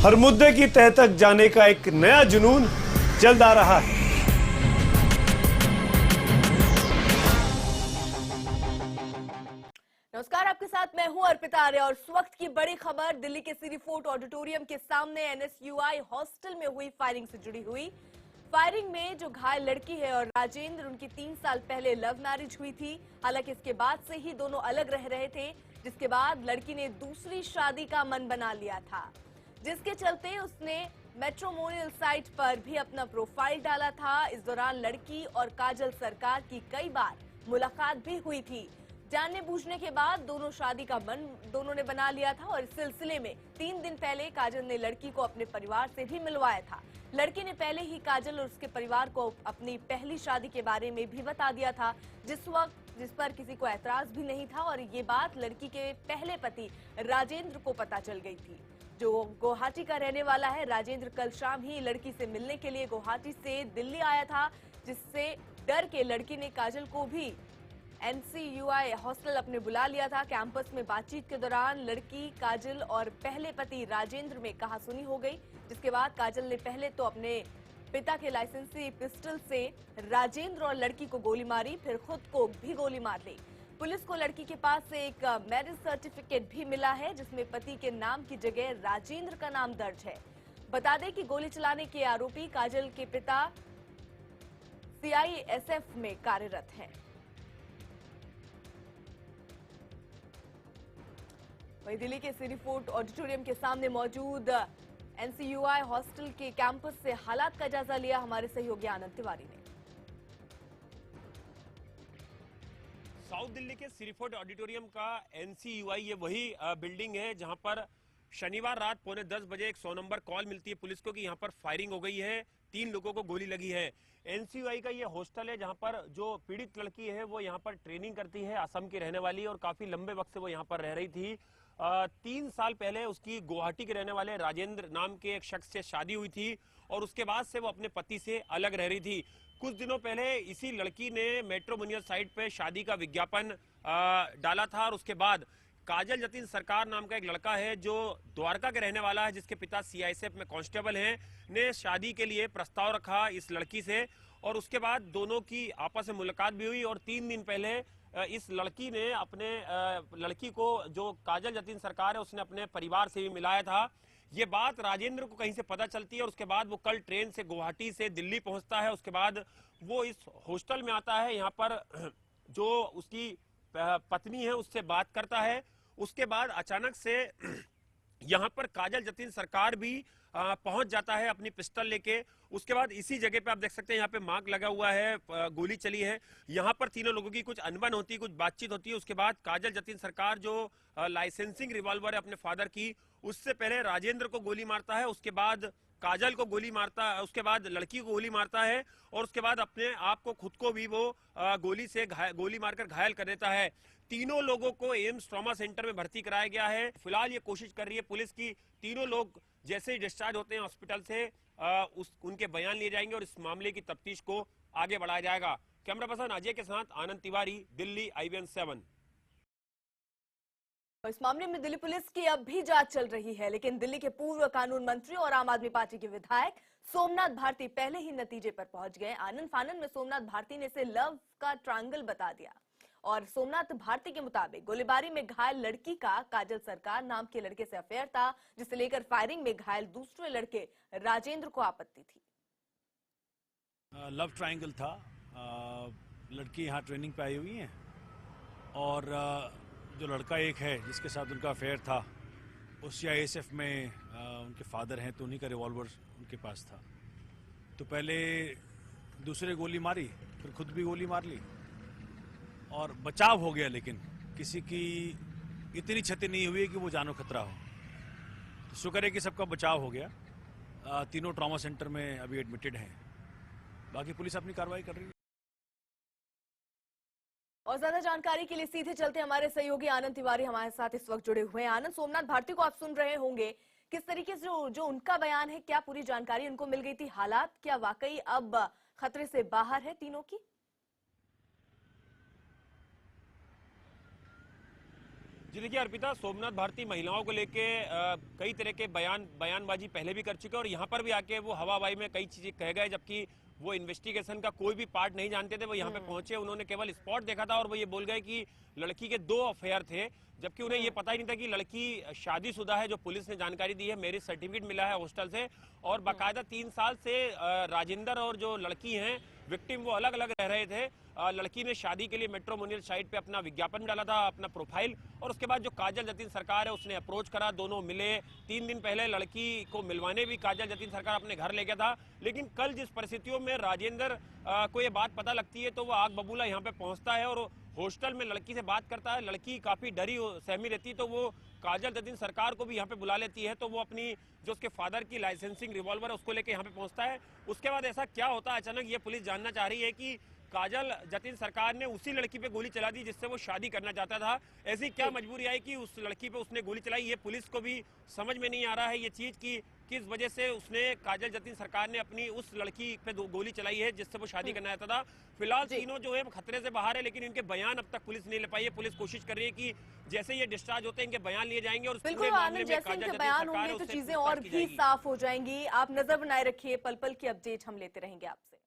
हर मुद्दे की तह तक जाने का एक नया जुनून जल्द आ रहा है। नमस्कार, आपके साथ मैं हूं अर्पिता आर्य और इस वक्त की बड़ी खबर दिल्ली के सिटी फोर्ट ऑडिटोरियम के सामने एनएसयूआई हॉस्टल में हुई फायरिंग से जुड़ी हुई। फायरिंग में जो घायल लड़की है और राजेंद्र, उनकी 3 साल पहले लव मैरिज हुई थी। हालांकि इसके बाद से ही दोनों अलग रह रहे थे, जिसके बाद लड़की ने दूसरी शादी का मन बना लिया था, जिसके चलते उसने मैट्रिमोनियल साइट पर भी अपना प्रोफाइल डाला था। इस दौरान लड़की और काजल सरकार की कई बार मुलाकात भी हुई थी। जानने बूझने के बाद दोनों शादी का मन दोनों ने बना लिया था और इस सिलसिले में 3 दिन पहले काजल ने लड़की को अपने परिवार से भी मिलवाया था। लड़की ने पहले ही काजल और उसके परिवार को अपनी पहली शादी के बारे में भी बता दिया था, जिस पर किसी को ऐतराज भी नहीं था और ये बात लड़की के पहले पति राजेंद्र को पता चल गई थी, जो गुवाहाटी का रहने वाला है। राजेंद्र कल शाम ही लड़की से मिलने के लिए गुवाहाटी से दिल्ली आया था, जिससे डर के लड़की ने काजल को भी एनएसयूआई हॉस्टल अपने बुला लिया था। कैंपस में बातचीत के दौरान लड़की, काजल और पहले पति राजेंद्र में कहासुनी हो गई, जिसके बाद काजल ने पहले तो अपने पिता के लाइसेंसी पिस्टल से राजेंद्र और लड़की को गोली मारी, फिर खुद को भी गोली मार ली। पुलिस को लड़की के पास से एक मैरिज सर्टिफिकेट भी मिला है, जिसमें पति के नाम की जगह राजेंद्र का नाम दर्ज है। बता दें कि गोली चलाने के आरोपी काजल के पिता सीआईएसएफ में कार्यरत हैं। वहीं दिल्ली के सिटी फोर्ट ऑडिटोरियम के सामने मौजूद एनएसयूआई हॉस्टल के कैंपस से हालात का जायजा लिया हमारे सहयोगी आनंद तिवारी ने। साउथ दिल्ली के सिटी फोर्ट ऑडिटोरियम का एनएसयूआई ये वही बिल्डिंग है जहां पर शनिवार रात 9:45 बजे एक 100 नंबर कॉल मिलती है पुलिस को कि यहां पर फायरिंग हो गई है, 3 लोगों को गोली लगी है। एनएसयूआई का ये हॉस्टल है जहां पर जो पीड़ित लड़की है वो यहां पर ट्रेनिंग करती है, असम की रहने वाली, और काफी लंबे वक्त से वो यहां पर रह रही थी। 3 साल पहले उसकी गुवाहाटी के रहने वाले राजेंद्र नाम के एक शख्स से शादी हुई थी और उसके बाद से वो अपने पति से अलग रह रही थी। कुछ दिनों पहले इसी लड़की ने मैट्रिमोनियल साइट पे शादी का विज्ञापन डाला था और उसके बाद काजल जतिन सरकार नाम का एक लड़का है जो द्वारका के रहने वाला है, जिसके पिता सीआईएसएफ में कांस्टेबल हैं, ने शादी के लिए प्रस्ताव रखा इस लड़की से और उसके बाद दोनों की आपस में मुलाकात भी हुई और 3 दिन पहले इस लड़की ने अपने लड़की को, जो काजल जतिन सरकार है, उसने अपने परिवार से भी मिलाया था। ये बात राजेंद्र को कहीं से पता चलती है और उसके बाद वो कल ट्रेन से गुवाहाटी से दिल्ली पहुंचता है। उसके बाद वो इस हॉस्टल में आता है, यहाँ पर जो उसकी पत्नी है उससे बात करता है। उसके बाद अचानक से यहाँ पर काजल जतिन सरकार भी पहुंच जाता है अपनी पिस्टल लेके। उसके बाद इसी जगह पे आप देख सकते हैं यहाँ पे मार्क लगा हुआ है, गोली चली है। यहाँ पर तीनों लोगों की कुछ अनबन होती है, कुछ बातचीत होती है। उसके बाद काजल जतिन सरकार जो लाइसेंसिंग रिवॉल्वर है अपने फादर की, उससे पहले राजेंद्र को गोली मारता है, उसके बाद काजल को गोली मारता है, उसके बाद लड़की को गोली मारता है और उसके बाद अपने आप को, खुद को भी वो गोली मारकर घायल कर देता है। तीनों लोगों को एम्स ट्रॉमा सेंटर में भर्ती कराया गया है। फिलहाल ये कोशिश कर रही है पुलिस की तीनों लोग जैसे ही डिस्चार्ज होते हैं हॉस्पिटल से उनके बयान लिए जाएंगे और इस मामले की तफ्तीश को आगे बढ़ाया जाएगा। कैमरा पर्सन अजय के साथ आनंद तिवारी, दिल्ली, IVN 7। इस मामले में दिल्ली पुलिस की अब भी जांच चल रही है, लेकिन दिल्ली के पूर्व कानून मंत्री और आम आदमी पार्टी के विधायक सोमनाथ भारती पहले ही नतीजे पर पहुंच गए। आनंद फानंद में सोमनाथ भारती ने इसे लव का ट्रायंगल बता दिया और सोमनाथ भारती के मुताबिक गोलीबारी में घायल लड़की का काजल सरकार नाम के लड़के से अफेयर था, जिसे लेकर फायरिंग में घायल दूसरे लड़के राजेंद्र को आपत्ति थी। लव ट्रायंगल था। लड़की यहाँ ट्रेनिंग पे आई हुई है और जो लड़का एक है जिसके साथ उनका अफेयर था, वो सीआईएसएफ में उनके फादर हैं, तो उन्हीं का रिवॉल्वर उनके पास था। तो पहले दूसरे गोली मारी, फिर खुद भी गोली मार ली और बचाव हो गया, लेकिन किसी की इतनी क्षति नहीं हुई कि वो जानो खतरा हो। तो शुक्र है कि सबका बचाव हो गया। तीनों ट्रॉमा सेंटर में अभी एडमिटेड हैं। बाकी पुलिस अपनी कार्रवाई कर रही है। और ज्यादा जानकारी के लिए सीधे चलते हमारे सहयोगी आनंद तिवारी हमारे साथ इस वक्त जुड़े हुए हैं। आनंद, सोमनाथ भारती को आप सुन रहे होंगे, किस तरीके से जो उनका बयान है, क्या पूरी जानकारी उनको मिल गई थी? हालात क्या वाकई अब खतरे से बाहर है तीनों की? जी देखिए अर्पिता, सोमनाथ भारती महिलाओं को लेके कई तरह के बयानबाजी पहले भी कर चुके हैं और यहाँ पर भी आके वो हवाबाजी में कई चीजें कह गए, जबकि वो इन्वेस्टिगेशन का कोई भी पार्ट नहीं जानते थे। वो यहाँ पे पहुंचे, उन्होंने केवल स्पॉट देखा था और वो ये बोल गए कि लड़की के 2 अफेयर थे, जबकि उन्हें ये पता ही नहीं था कि लड़की शादीशुदा है। जो पुलिस ने जानकारी दी है, मैरिज सर्टिफिकेट मिला है हॉस्टल से और बाकायदा 3 साल से राजेंद्र और जो लड़की हैं विक्टिम वो अलग अलग रह रहे थे। लड़की ने शादी के लिए मैट्रिमोनियल साइट पे अपना विज्ञापन डाला था, अपना प्रोफाइल, और उसके बाद जो काजल जतिन सरकार है उसने अप्रोच करा, दोनों मिले। 3 दिन पहले लड़की को मिलवाने भी काजल जतिन सरकार अपने घर ले गया था। लेकिन कल जिस परिस्थितियों में राजेंद्र को ये बात पता लगती है तो वो आग बबूला यहाँ पे पहुंचता है और हॉस्टल में लड़की से बात करता है। लड़की काफी डरी सहमी रहती है तो वो काजल जतिन सरकार को भी यहाँ पे बुला लेती है। तो वो अपनी जो उसके फादर की लाइसेंसिंग रिवॉल्वर है उसको लेके यहाँ पे पहुंचता है। उसके बाद ऐसा क्या होता है अचानक, ये पुलिस जानना चाह रही है कि काजल जतिन सरकार ने उसी लड़की पे गोली चला दी जिससे वो शादी करना चाहता था। ऐसी क्या मजबूरी आई कि उस लड़की पे उसने गोली चलाई, ये पुलिस को भी समझ में नहीं आ रहा है ये चीज कि किस वजह से उसने काजल जतिन सरकार ने अपनी उस लड़की पे गोली चलाई है जिससे वो शादी करना चाहता था। फिलहाल तीनों जो है खतरे से बाहर है, लेकिन इनके बयान अब तक पुलिस नहीं ले पाई है। पुलिस कोशिश कर रही है कि जैसे ये डिस्चार्ज होते हैं इनके बयान लिए जाएंगे और बिल्कुल आनंद, जैसे इनके बयान होंगे तो चीजें और भी साफ हो जाएंगी। आप नजर बनाए रखिए, पल पल की अपडेट हम लेते रहेंगे आपसे।